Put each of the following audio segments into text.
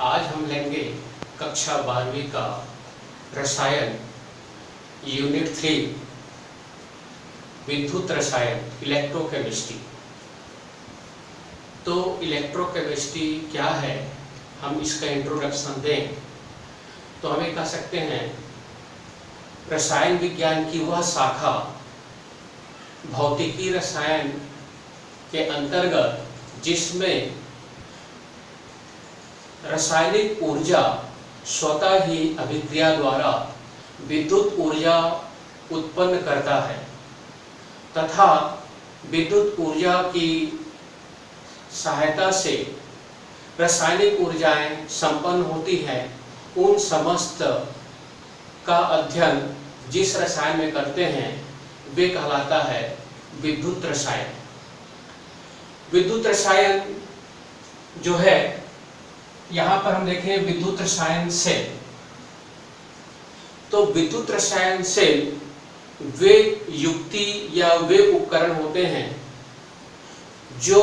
आज हम लेंगे कक्षा 12वीं का रसायन यूनिट 3 विद्युत रसायन इलेक्ट्रोकेमिस्ट्री। तो इलेक्ट्रोकेमिस्ट्री क्या है, हम इसका इंट्रोडक्शन दें तो हमें कह सकते हैं रसायन विज्ञान की वह शाखा भौतिकी रसायन के अंतर्गत जिसमें रासायनिक ऊर्जा स्वतः ही अभिक्रिया द्वारा विद्युत ऊर्जा उत्पन्न करता है तथा विद्युत ऊर्जा की सहायता से रासायनिक ऊर्जाएं संपन्न होती हैं। उन समस्त का अध्ययन जिस रसायन में करते हैं वे कहलाता है विद्युत रसायन। विद्युत रसायन जो है, यहाँ पर हम देखें विद्युत रसायन सेल। तो विद्युत रसायन सेल वे युक्ति या वे उपकरण होते हैं जो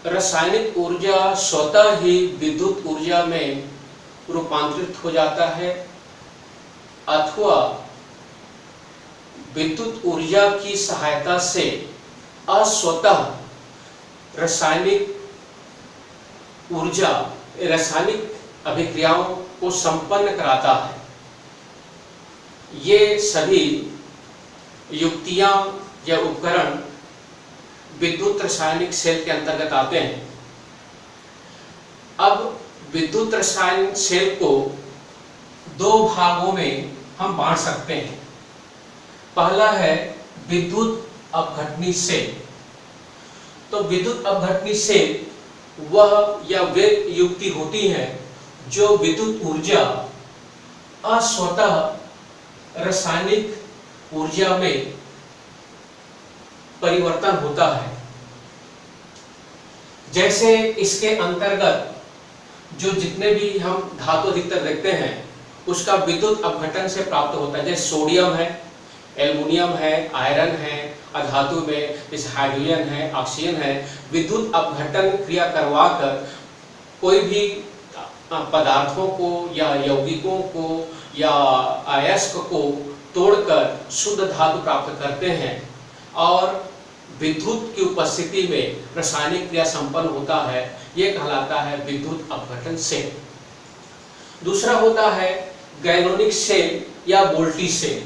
रासायनिक ऊर्जा स्वतः ही विद्युत ऊर्जा में रूपांतरित हो जाता है अथवा विद्युत ऊर्जा की सहायता से अस्वतः रासायनिक ऊर्जा रासायनिक अभिक्रियाओं को संपन्न कराता है। ये सभी युक्तियां या उपकरण विद्युत रासायनिक सेल के अंतर्गत आते हैं। अब विद्युत रसायन सेल को दो भागों में हम बांट सकते हैं। पहला है विद्युत अपघटनी सेल। तो विद्युत अपघटनी सेल वह या वे युक्ति होती है जो विद्युत ऊर्जा अस्वतः रासायनिक ऊर्जा में परिवर्तन होता है। जैसे इसके अंतर्गत जो जितने भी हम धातु अधिकतर देखते हैं उसका विद्युत अपघटन से प्राप्त होता है। जैसे सोडियम है, एल्युमिनियम है, आयरन है, अधातु में जैसे हाइड्रोजन है, ऑक्सीजन है। विद्युत अपघटन क्रिया करवाकर कोई भी पदार्थों को या यौगिकों को या अयस्क को तोड़कर शुद्ध धातु प्राप्त करते हैं और विद्युत की उपस्थिति में रासायनिक क्रिया संपन्न होता है। यह कहलाता है विद्युत अपघटन सेल। दूसरा होता है गैलोनिक सेल या वोल्टी सेल।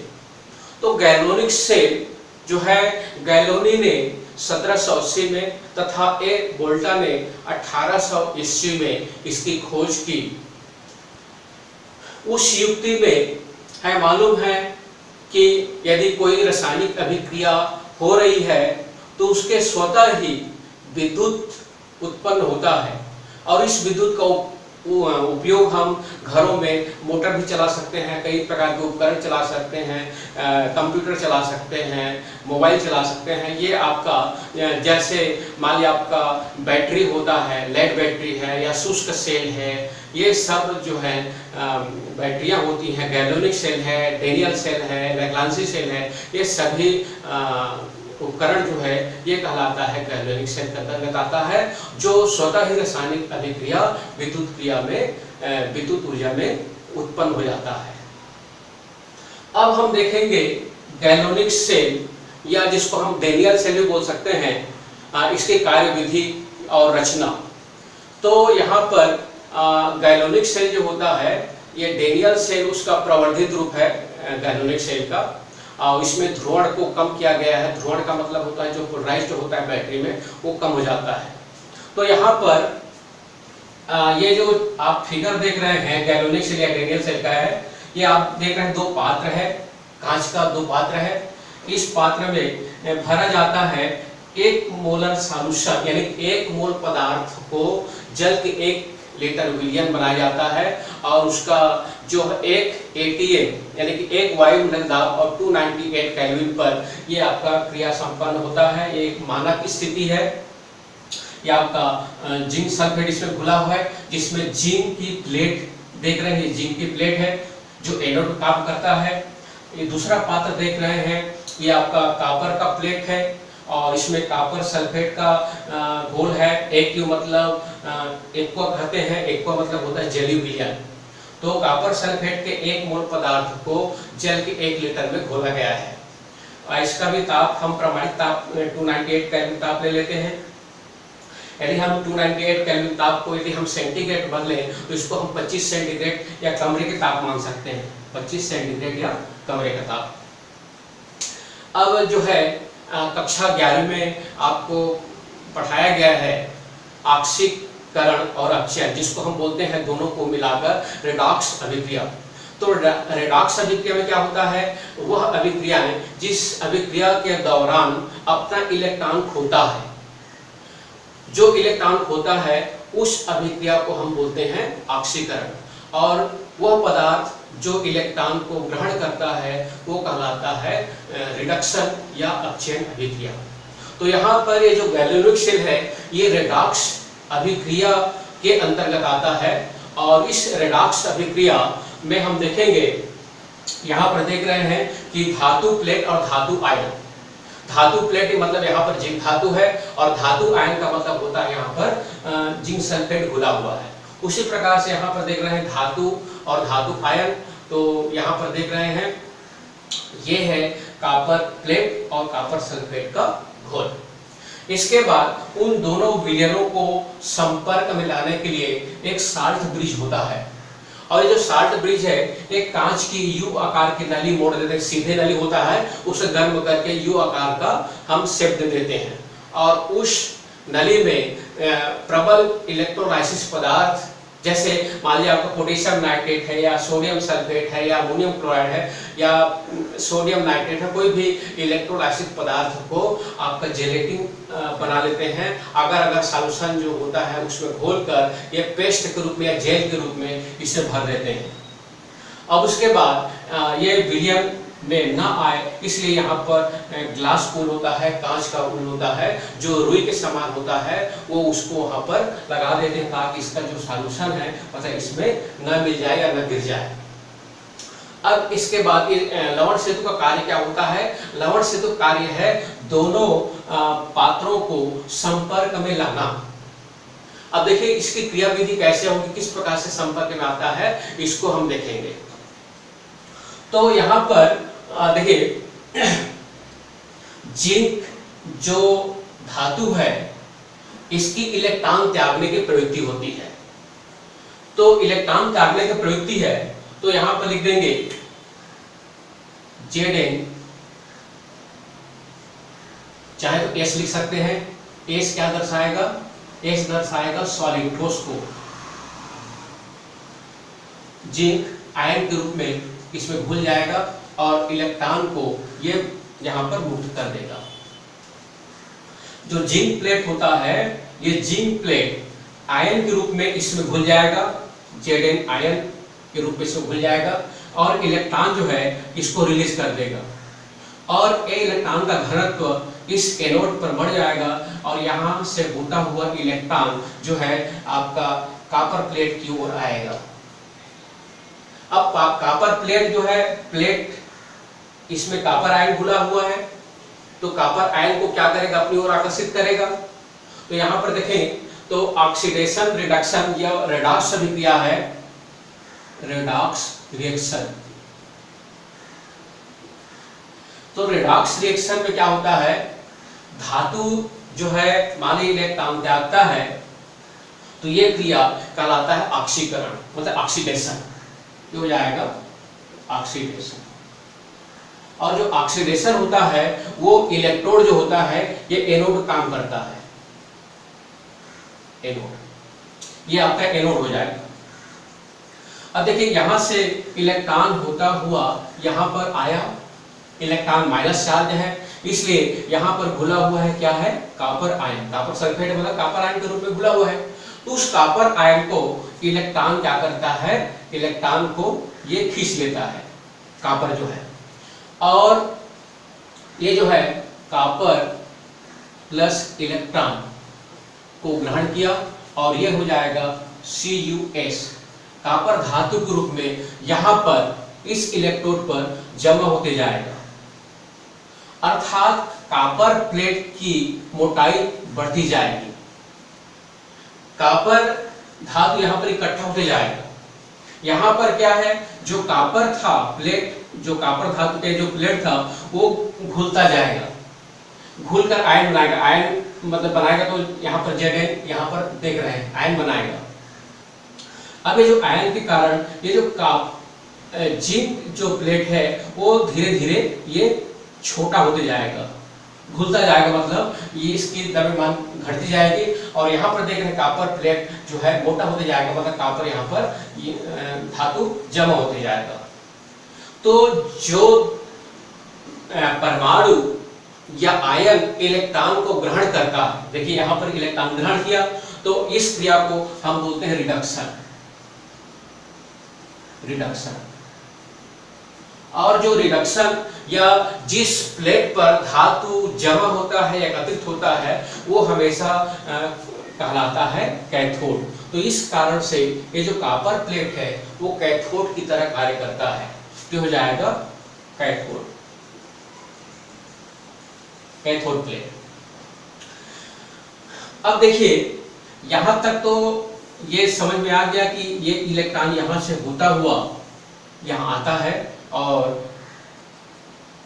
तो गैलोनिक सेल जो है, गैलोनी ने 1780 में तथा ए वोल्टा ने 1800 ईस्वी में इसकी खोज की। उस युक्ति में है मालूम है कि यदि कोई रासायनिक अभिक्रिया हो रही है तो उसके स्वतः ही विद्युत उत्पन्न होता है और इस विद्युत का उपयोग हम घरों में मोटर भी चला सकते हैं, कई प्रकार के उपकरण चला सकते हैं, कंप्यूटर चला सकते हैं, मोबाइल चला सकते हैं। ये आपका जैसे मान लिया आपका बैटरी होता है, लेड बैटरी है या शुष्क सेल है, ये सब जो है बैटरियां होती हैं। गैलोनिक सेल है, डेनियल सेल है, लैग्रांजी सेल है। ये सभी उपकरण जो है ये कहलाता है गैलोनिक सेल के अंतर्गत आता है, जो स्वतः ही रासायनिक अभिक्रिया विद्युत क्रिया में विद्युत ऊर्जा में उत्पन्न हो जाता है। अब हम देखेंगे गैलोनिक सेल या जिसको हम डेनियल सेल भी बोल सकते हैं, इसकी कार्यविधि और रचना। तो यहाँ पर गैलोनिक सेल जो होता है, ये डेनियल सेल उसका प्रवर्धित रूप है गैलोनिक सेल का। इसमें ध्रुवण को कम किया गया है। ध्रुवण का मतलब होता है जो पोलराइज्ड होता है बैटरी में, वो कम हो जाता है। तो यहाँ पर ये जो आप फिगर देख रहे हैं गैलोनिक सेल या डेनियल सेल का है, ये आप देख रहे हैं दो पात्र है, कांच का दो पात्र है। इस पात्र में भरा जाता है 1 मोलर सॉल्यूशन, यानी 1 मोल पदार्थ को जल के 1 लीटर विलयन बनाया जाता है और उसका जो 1 ATM यानी कि 1 वायुमंडल दाब और 298 केल्विन पर ये आपका क्रिया संपन्न होता है। ये एक मानक स्थिति है। ये आपका जिंक सल्फेट इसमें घुला हुआ है, जिसमें जिंक की प्लेट देख रहे हैं, जिंक की प्लेट है जो एनोड का काम करता है। ये दूसरा पात्र देख रहे हैं, ये आपका कॉपर का प्लेट है और इसमें कॉपर सल्फेट का घोल है। AQ मतलब एक्वा कहते हैं। एक्वा मतलब होता है जलीय विलयन। तो कॉपर सल्फेट के 1 मोल पदार्थ को जल के 1 लीटर में घोला गया है। और इसका भी ताप हम प्रमाणित ताप 298 केल्विन ताप ले लेते हैं। यदि हम 298 केल्विन ताप को यदि हम सेंटीग्रेड बदले तो इसको हम 25 सेंटीग्रेड या कमरे के ताप मान सकते हैं। 25 सेंटीग्रेड या कमरे का ताप। अब जो है कक्षा 11 में आपको पढ़ाया गया है ऑक्सीकरण और अपचयन, जिसको हम बोलते हैं दोनों को मिलाकर रेडॉक्स अभिक्रिया। तो रेडॉक्स अभिक्रिया में क्या होता है? वह अभिक्रिया है जिस अभिक्रिया के दौरान अपना इलेक्ट्रॉन खोता है। जो इलेक्ट्रॉन खोता है उस अभिक्रिया को हम बोलते हैं ऑक्सीकरण। और वह पदार्थ जो इलेक्ट्रॉन को ग्रहण करता है वो कहलाता है रिडक्शन या अपचयन अभिक्रिया। तो यहाँ पर ये जो गैल्वेनिक शेल है ये रेडॉक्स अभिक्रिया के अंतर्गत आता है। और इस रेडॉक्स अभिक्रिया में हम देखेंगे, यहाँ पर देख रहे हैं कि धातु प्लेट और धातु आयन। धातु प्लेट मतलब यहाँ पर जिंक धातु है और धातु आयन का मतलब होता है यहाँ पर जिंक सल्फेट घुला हुआ है। उसी प्रकार से यहाँ पर देख रहे हैं धातु और धातु आयन। तो यहाँ पर देख रहे हैं ये है कॉपर प्लेट और कॉपर सल्फेट का घोल। इसके बाद उन दोनों विलयनों को संपर्क में लाने के लिए एक साल्ट ब्रिज होता है। और ये जो साल्ट ब्रिज है एक कांच की यू आकार की नली मोड़ देते हैं। सीधे नली होता है, उसे गर्म करके यू आकार का हम शेप दे देते हैं। और उस नली में प्रबल इलेक्ट्रोलाइसिस पदार्थ, जैसे मान लीजिए आपका पोटेशियम नाइट्रेट है या सोडियम सल्फेट है या अमोनियम क्लोराइड है या सोडियम नाइट्रेट है, कोई भी इलेक्ट्रोलाइसिस पदार्थ को आपका जेलेटिन बना लेते हैं। अगर सॉल्यूशन जो होता है उसमें घोलकर ये पेस्ट के रूप में या जेल के रूप में इसे भर देते हैं। अब उसके बाद ये विलयन में ना आए इसलिए यहाँ पर ग्लास पूल होता है, कांच का पूल होता है जो रुई के समान होता है, वो उसको वहाँ पर लगा देते हैं ताकि इसका जो सॉल्यूशन है मतलब इसमें न मिल जाए या न गिर जाए। अब इसके बाद लवण सेतु का कार्य क्या होता है? लवण सेतु कार्य है दोनों पात्रों को संपर्क में लाना। अब देखिए इसकी क्रियाविधि कैसे होगी, किस प्रकार से संपर्क में आता है, इसको हम देखेंगे। तो यहाँ पर देखिए जिंक जो धातु है इसकी इलेक्ट्रॉन त्यागने की प्रवृत्ति होती है। तो इलेक्ट्रॉन त्यागने की प्रवृत्ति है तो यहां पर लिख देंगे Zn, चाहे तो S लिख सकते हैं। S क्या दर्शाएगा? S दर्शाएगा सॉलिड ठोस को। जिंक आयन के रूप में इसमें घुल जाएगा और इलेक्ट्रॉन को ये यहां पर मुक्त कर देगा। जो जिंक प्लेट होता है ये जिंक प्लेट आयन के रूप में इसमें घुल जाएगा, Zn आयन के रूप में इसमें घुल जाएगा और इलेक्ट्रॉन जो है इसको रिलीज कर देगा। और ये इलेक्ट्रॉन का घनत्व इस एनोड पर बढ़ जाएगा और यहाँ से होता हुआ इलेक्ट्रॉन जो है आपका कॉपर प्लेट की ओर आएगा। अब कॉपर प्लेट जो है, प्लेट इसमें कॉपर आयन घुला हुआ है तो कॉपर आयन को क्या करेगा? अपनी ओर आकर्षित करेगा। तो यहाँ पर देखें तो ऑक्सीडेशन रिडक्शन या रेडॉक्स अभिक्रिया है, रेडॉक्स रिएक्शन। तो रेडॉक्स रिएक्शन में क्या होता है? धातु जो है मान लीजिए इलेक्ट्रॉन त्यागता है तो ये क्रिया कहलाता है ऑक्सीकरण मतलब ऑक्सीडेशन। ये हो जाएगा ऑक्सीडेशन। और जो ऑक्सीडेशन होता है वो इलेक्ट्रोड जो होता है ये एनोड काम करता है। एनोड, ये आपका एनोड हो जाएगा। अब देखिए यहां से इलेक्ट्रॉन होता हुआ यहां पर आया, इलेक्ट्रॉन माइनस चार्ज है इसलिए यहां पर घुला हुआ है क्या है? Copper ion. कॉपर सल्फेट मतलब कॉपर आयन के रूप में घुला हुआ है। तो उस कॉपर आयन को इलेक्ट्रॉन क्या करता है? इलेक्ट्रॉन को ये खींच लेता है, कॉपर जो है। और ये जो है कॉपर प्लस इलेक्ट्रॉन को ग्रहण किया और ये हो जाएगा CuS। कॉपर धातु के रूप में यहां पर इस इलेक्ट्रोड पर जमा होते जाएगा, अर्थात कॉपर प्लेट की मोटाई बढ़ती जाएगी। कॉपर धातु यहाँ पर इकट्ठा होते जाएगा। यहाँ पर क्या है, जो कॉपर था प्लेट, जो कॉपर धातु के जो प्लेट था वो घुलता जाएगा, घुलकर आयन बनाएगा। आयन मतलब बनाएगा तो यहाँ पर Zn यहाँ पर देख रहे हैं आयन बनाएगा। अब ये जो आयन के कारण ये जो जिंक जो प्लेट है वो धीरे धीरे ये छोटा होते जाएगा, घुलता जाएगा, मतलब ये इसकी द्रव्यमान घटती जाएगी। और यहाँ पर देख रहे हैं कॉपर प्लेट जो है मोटा होते जाएगा, मतलब कॉपर यहाँ पर धातु जमा होते जाएगा। तो जो परमाणु या आयन इलेक्ट्रॉन को ग्रहण करता है, देखिए यहाँ पर इलेक्ट्रॉन ग्रहण किया, तो इस क्रिया को हम बोलते हैं रिडक्शन। और जो रिडक्शन या जिस प्लेट पर धातु जमा होता है या एकत्रित होता है वो हमेशा कहलाता है कैथोड। तो इस कारण से ये जो कॉपर प्लेट है वो कैथोड की तरह कार्य करता है, तो हो जाएगा कैथोड, कैथोड प्लेट। अब देखिए यहां तक तो ये समझ में आ गया कि ये इलेक्ट्रॉन यहां से होता हुआ यहां आता है और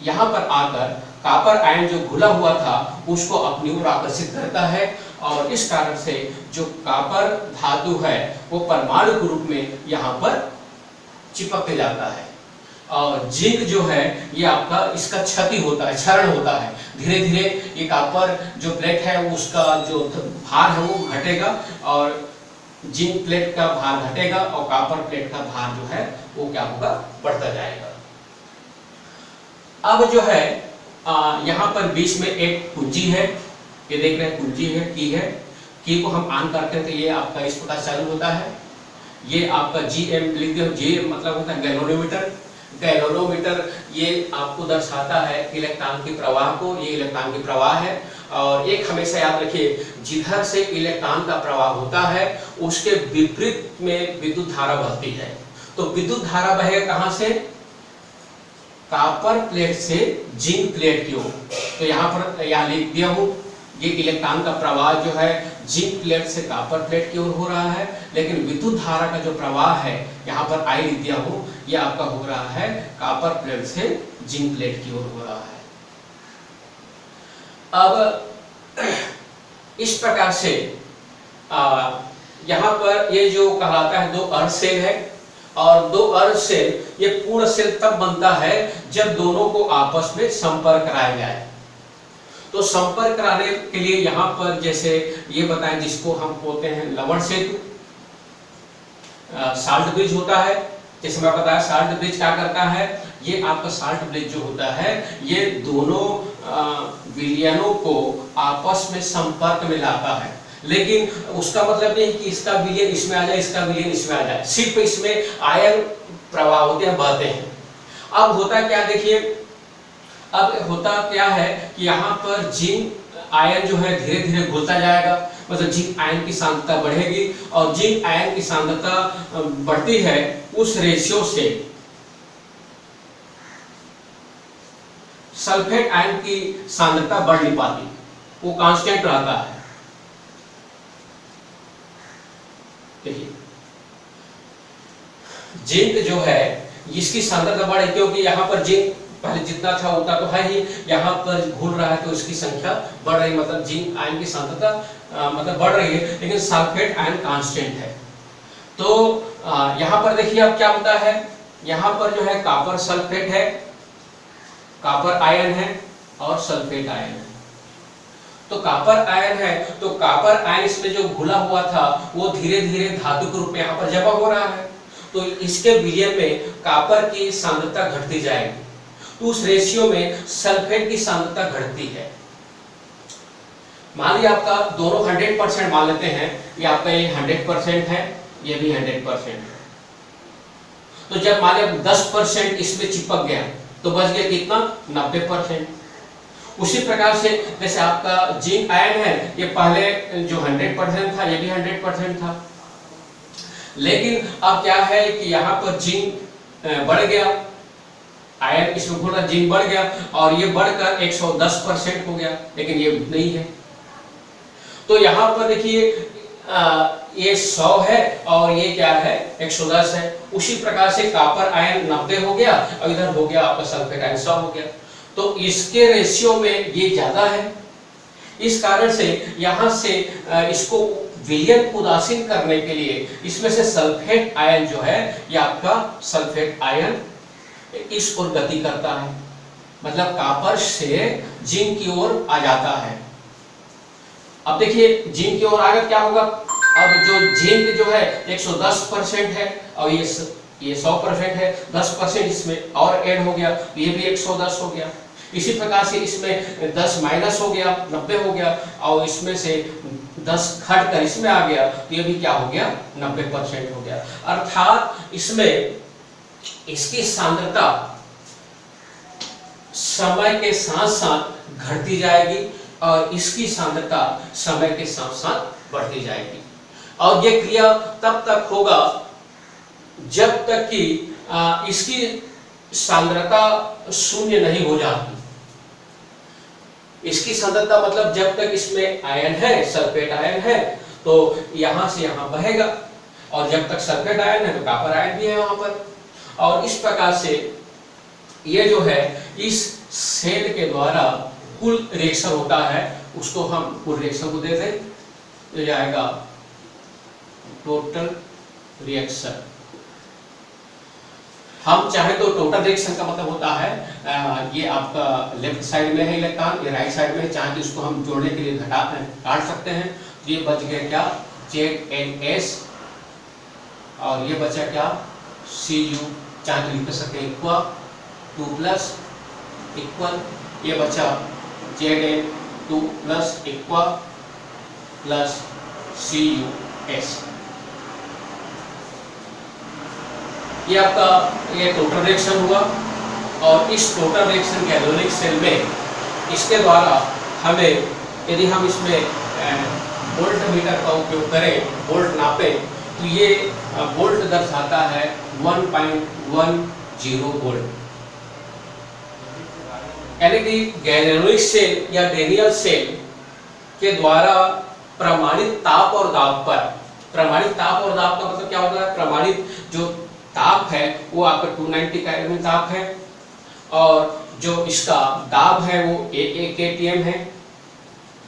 यहां पर आकर कॉपर आयन जो घुला हुआ था उसको अपनी ओर आकर्षित करता है और इस कारण से जो कॉपर धातु है वो परमाणु के रूप में यहाँ पर चिपकते जाता है। और जिंक जो है ये आपका इसका क्षति होता है, क्षरण होता है, धीरे धीरे ये कॉपर जो प्लेट है उसका जो भार है वो घटेगा और जिंक प्लेट का भार घटेगा और कॉपर प्लेट का भार जो है वो क्या होगा, बढ़ता जाएगा। अब जो है यहाँ पर बीच में एक कुंजी है, ये देख रहे हैं कुंजी है, की को हम ऑन करते हैं तो ये आपका इस प्रकार चालू होता है। ये आपका GM लिख दो, G मतलब होता है गैल्वेनोमीटर। गैल्वेनोमीटर ये आपको दर्शाता है इलेक्ट्रॉन के प्रवाह को, ये इलेक्ट्रॉन के प्रवाह है। और एक हमेशा याद रखिए, जिधर से इलेक्ट्रॉन का प्रवाह होता है उसके विपरीत में विद्युत धारा बहती है। तो विद्युत धारा बहेगा कहाँ से, कॉपर प्लेट से जिंक प्लेट की ओर। तो यहाँ पर यहाँ लिख दिया हूँ, ये इलेक्ट्रॉन का प्रवाह जो है जिंक प्लेट से कॉपर प्लेट की ओर हो रहा है, लेकिन विद्युत धारा का जो प्रवाह है यहाँ पर आई लिख दिया हूँ, ये आपका हो रहा है कॉपर प्लेट से जिंक प्लेट की ओर हो रहा है। अब इस प्रकार से यहाँ पर ये जो कहलाता है दो अर्ध सेल है, और दो अर्ध सेल, ये पूर्ण सेल तब बनता है जब दोनों को आपस में संपर्क कराया जाए। तो संपर्क कराने के लिए यहाँ पर जैसे ये बताएं, जिसको हम बोलते हैं लवण सेतु, साल्ट ब्रिज होता है। जैसे मैं बताया साल्ट ब्रिज क्या करता है, ये आपका साल्ट ब्रिज जो होता है ये दोनों विलयनों को आपस में संपर्क में लाता है, लेकिन उसका मतलब नहीं कि इसका विलयन इसमें आ जाए, इसका विलयन इसमें आ जाए, सिर्फ इसमें आयन प्रवाह होते हैं, बहते हैं। अब होता क्या, देखिए अब होता क्या है कि यहाँ पर जिंक आयन जो है धीरे धीरे घुलता जाएगा, मतलब जिंक आयन की सांद्रता बढ़ेगी और जिंक आयन की सांद्रता बढ़ती है उस रेशियो से सल्फेट आयन की सांद्रता बढ़ नहीं पाती, वो कांस्टेंट रहता है। देखिए जिंक जो है इसकी सांद्रता बढ़े, क्योंकि यहाँ पर जिंक पहले जितना था उतना तो है ही, यहाँ पर घुल रहा है तो इसकी संख्या बढ़ रही, मतलब जिंक आयन की सांद्रता मतलब बढ़ रही है, लेकिन सल्फेट आयन कांस्टेंट है। तो यहाँ पर देखिए अब क्या होता है, यहाँ पर जो है कॉपर सल्फेट है, कॉपर आयन है और सल्फेट आयन है। तो कॉपर आयन है तो कॉपर आयन इसमें जो घुला हुआ था वो धीरे धीरे धातु के रूप में यहाँ पर जमा हो रहा है, तो इसके विलयन में कॉपर की सांद्रता घटती जाएगी, तो उस रेशियो में सल्फेट की सांद्रता घटती है। मान लिया आपका दोनों 100% मान लेते हैं, ये आपका ये 100% है, ये भी 100% है। तो जब मान लिया 10% इसमें चिपक गया तो बच गया कितना, 90%। उसी प्रकार से जैसे आपका जिंक आयन है, ये पहले जो 100% था ये भी 100% था, लेकिन अब क्या है कि यहाँ पर जिंक बढ़ गया, आयन इसमें घुल रहा, जिंक बढ़ गया और ये बढ़कर 110% हो गया, लेकिन ये नहीं है। तो यहाँ पर देखिए ये 100 है और ये क्या है 110 है। उसी प्रकार से कॉपर आयन 90 हो गया और इधर हो गया आपका सल्फेट आयन 100 हो गया। तो इसके रेशियो में ये ज्यादा है, इस कारण से यहाँ से इसको विलयन उदासीन करने के लिए इसमें से सल्फेट आयन जो है ये आपका सल्फेट आयन इस ओर गति करता है, मतलब कॉपर से जिंक की ओर आ जाता है। अब देखिए जिंक की ओर आगे क्या होगा, अब जो जिंक जो है 110% है और ये 100% है, 10% इसमें और ऐड हो गया, ये भी 110 हो गया। इसी प्रकार से इसमें 10 माइनस हो गया 90 हो गया और इसमें से 10 घट कर इसमें आ गया तो ये भी क्या हो गया 90% हो गया। अर्थात इसमें इसकी सांद्रता समय के साथ साथ घटती जाएगी और इसकी सांद्रता समय के साथ साथ बढ़ती जाएगी। और ये क्रिया तब तक होगा जब तक कि इसकी सांद्रता शून्य नहीं हो जाती। इसकी सांद्रता मतलब जब तक इसमें आयन है, सल्फेट आयन है, तो यहां से यहां बहेगा और जब तक सल्फेट आयन है तो कॉपर आयन भी है वहां पर। और इस प्रकार से ये जो है इस सेल के द्वारा कुल रिएक्शन होता है, उसको हम कुल रिएक्शन को दे दें, ये जाएगा टोटल रिएक्शन। हम चाहे तो टोटल रिएक्शन का मतलब होता है ये आपका लेफ्ट साइड में है इलेक्ट्रॉन, ये राइट साइड में है, चाहे तो इसको हम जोड़ने के लिए काट सकते हैं। ये बच गया क्या ZNS और ये बचा क्या Cu, चाहे तो लिख सकते हैं इक्वल 2+ इक्वल, ये बचा Zn2+ इक्वल प्लस CuS। ये आपका ये टोटल रिएक्शन हुआ और इस टोटल रिएक्शन के गैल्वेनिक सेल में इसके द्वारा हमें यदि हम इसमें वोल्ट मीटर का उपयोग करें, वोल्ट नापें, तो ये वोल्ट दर्शाता है 1.10 वोल्ट। यानी कि गैल्वेनिक सेल या डेनियल सेल के द्वारा प्रमाणित ताप और दाब पर, प्रमाणित ताप और दाब का मतलब क्या होता है, प्रमाणित जो ताप है वो आपका 290 केल्विन ताप है और जो इसका दाब है वो 1 atm है,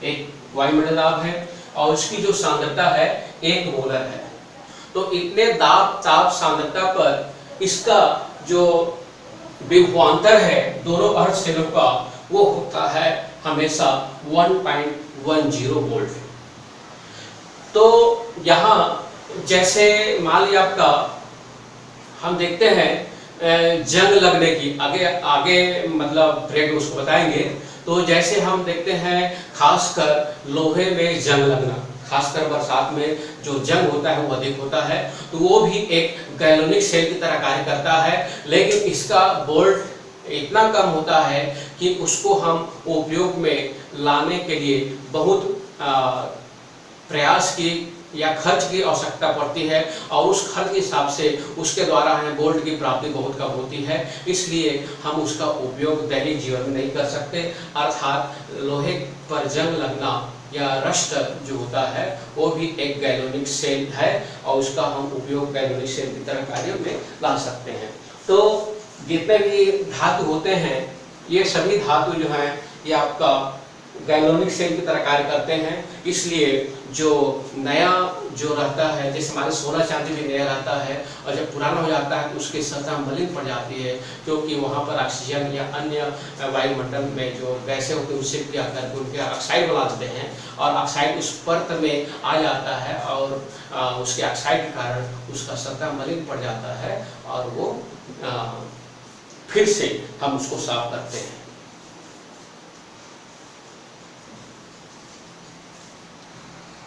एक वायुमंडल दाब है और उसकी जो सांद्रता है 1 मोलर है। तो इतने दाब ताप सांद्रता पर इसका जो विभवांतर है दोनों अर्ध सेलों का वो होता है हमेशा 1.10 वोल्ट। तो यहाँ जैसे मान लिया आपका हम देखते हैं जंग लगने की, आगे मतलब ब्रेक में उसको बताएंगे। तो जैसे हम देखते हैं खासकर लोहे में जंग लगना, खासकर बरसात में जो जंग होता है वो अधिक होता है, तो वो भी एक गैल्वेनिक सेल की तरह कार्य करता है, लेकिन इसका वोल्ट इतना कम होता है कि उसको हम उपयोग में लाने के लिए बहुत प्रयास की या खर्च की आवश्यकता पड़ती है और उस खर्च के हिसाब से उसके द्वारा हमें वोल्ट की प्राप्ति बहुत कम होती है, इसलिए हम उसका उपयोग दैनिक जीवन में नहीं कर सकते। अर्थात लोहे पर जंग लगना या रस्ट जो होता है वो भी एक गैल्वेनिक सेल है और उसका हम उपयोग गैल्वेनिक सेल की तरह कार्य में ला सकते हैं। तो जितने भी धातु होते हैं ये सभी धातु जो हैं ये आपका गैल्वेनिक सेल की तरह कार्य करते हैं, इसलिए जो नया जो रहता है, जैसे हमारे सोना चांदी भी नया रहता है और जब पुराना हो जाता है तो उसकी सतह मलिन पड़ जाती है, क्योंकि वहाँ पर ऑक्सीजन या अन्य वायुमंडल में जो गैसें होती हैं उससे क्रिया करके उनके ऑक्साइड बना देते हैं और ऑक्साइड उस परत में आ जाता है और उसके ऑक्साइड के कारण उसका सतह मलिन पड़ जाता है और वो फिर से हम उसको साफ करते हैं।